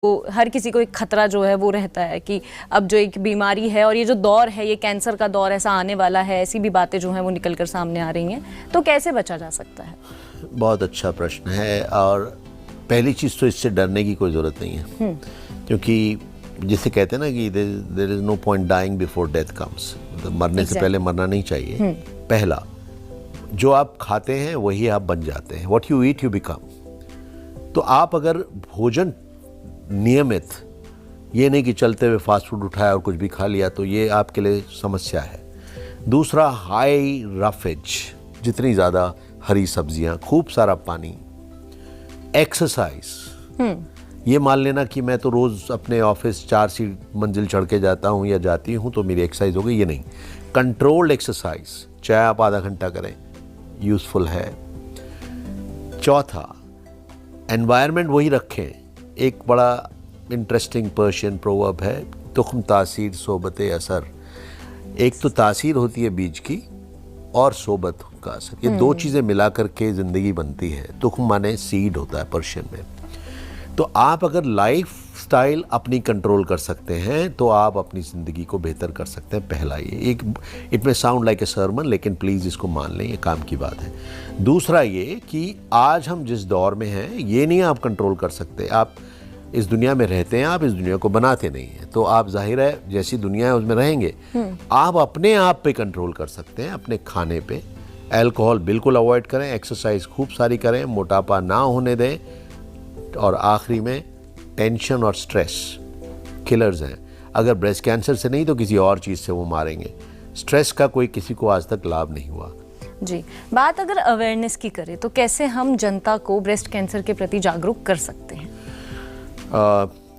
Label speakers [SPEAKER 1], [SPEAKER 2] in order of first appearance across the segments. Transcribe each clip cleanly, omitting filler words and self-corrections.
[SPEAKER 1] वो हर किसी को एक खतरा जो है वो रहता है कि अब जो एक बीमारी है और ये जो दौर है, ये कैंसर का दौर ऐसा आने वाला है, ऐसी भी बातें जो हैं वो निकल कर सामने आ रही हैं, तो कैसे बचा जा सकता है?
[SPEAKER 2] बहुत अच्छा प्रश्न है। और पहली चीज़ तो इससे डरने की कोई ज़रूरत नहीं है, क्योंकि जिसे कहते हैं ना कि there is no point dying before death comes, मतलब मरने से पहले मरना नहीं चाहिए। पहला, जो आप खाते हैं वही आप बन जाते हैं, what you eat you become. तो आप अगर भोजन नियमित, ये नहीं कि चलते हुए फास्ट फूड उठाया और कुछ भी खा लिया, तो ये आपके लिए समस्या है। दूसरा, हाई रफेज, जितनी ज़्यादा हरी सब्जियां, खूब सारा पानी, एक्सरसाइज। ये मान लेना कि मैं तो रोज़ अपने ऑफिस 4 मंजिल चढ़ के जाता हूँ या जाती हूँ तो मेरी एक्सरसाइज हो गई, ये नहीं। कंट्रोल्ड एक्सरसाइज, चाहे आप आधा घंटा करें, यूज़फुल है। चौथा, एनवायरनमेंट वही रखें। एक बड़ा इंटरेस्टिंग पर्शियन प्रोवर्ब है, तुख्म तासीर सोबत असर। एक तो तासीर होती है बीज की और सोबत का असर, ये दो चीज़ें मिला करके ज़िंदगी बनती है। तुख्म माने सीड होता है पर्शियन में। तो आप अगर लाइफ स्टाइल अपनी कंट्रोल कर सकते हैं तो आप अपनी ज़िंदगी को बेहतर कर सकते हैं। पहला ये, एक इट में साउंड लाइक ए सरमन, लेकिन प्लीज़ इसको मान लें, ये काम की बात है। दूसरा ये कि आज हम जिस दौर में हैं, ये नहीं आप कंट्रोल कर सकते। आप इस दुनिया में रहते हैं, आप इस दुनिया को बनाते नहीं हैं, तो आप जाहिर है जैसी दुनिया है उसमें रहेंगे। आप अपने आप पे कंट्रोल कर सकते हैं, अपने खाने पे। अल्कोहल बिल्कुल अवॉइड करें, एक्सरसाइज खूब सारी करें, मोटापा ना होने दें। और आखिरी में, टेंशन और स्ट्रेस किलर्स हैं। अगर ब्रेस्ट कैंसर से नहीं तो किसी और चीज़ से वो मारेंगे। स्ट्रेस का कोई किसी को आज तक लाभ नहीं हुआ।
[SPEAKER 1] जी, बात अगर अवेयरनेस की करें तो कैसे हम जनता को ब्रेस्ट कैंसर के प्रति जागरूक कर सकते हैं?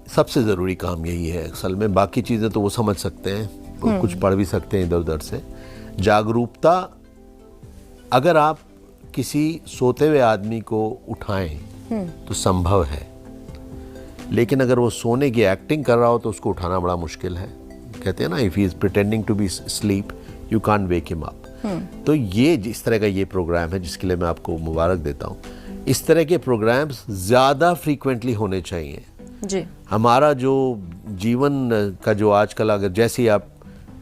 [SPEAKER 2] सबसे ज़रूरी काम यही है असल में। बाकी चीज़ें तो वो समझ सकते हैं, कुछ पढ़ भी सकते हैं इधर उधर से। जागरूकता, अगर आप किसी सोते हुए आदमी को उठाएं तो संभव है, लेकिन अगर वो सोने की एक्टिंग कर रहा हो तो उसको उठाना बड़ा मुश्किल है। कहते हैं ना, if he is pretending to be sleep you can't wake him up. तो ये जिस तरह का ये प्रोग्राम है, जिसके लिए मैं आपको मुबारक देता हूँ, इस तरह के प्रोग्राम्स ज़्यादा फ्रीक्वेंटली होने चाहिए।
[SPEAKER 1] जी,
[SPEAKER 2] हमारा जो जीवन का जो आजकल, अगर जैसे ही आप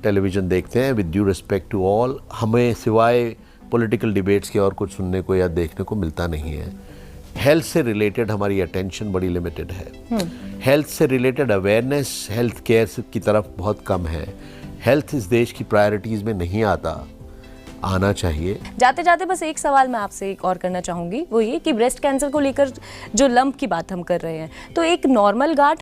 [SPEAKER 2] टेलीविज़न देखते हैं, with due respect to all, हमें सिवाय पॉलिटिकल डिबेट्स के और कुछ सुनने को या देखने को मिलता नहीं है। हेल्थ से रिलेटेड हमारी अटेंशन बड़ी लिमिटेड है। हेल्थ से रिलेटेड अवेयरनेस हेल्थ केयर की तरफ बहुत कम है। हेल्थ इस देश की प्रायोरिटीज़ में नहीं आना चाहिए।
[SPEAKER 1] जाते जाते बस एक सवाल मैं आपसे एक और करना चाहूँगी, वो ये कि ब्रेस्ट कैंसर को लेकर जो लंप की बात हम कर रहे हैं, तो एक नॉर्मल गांठ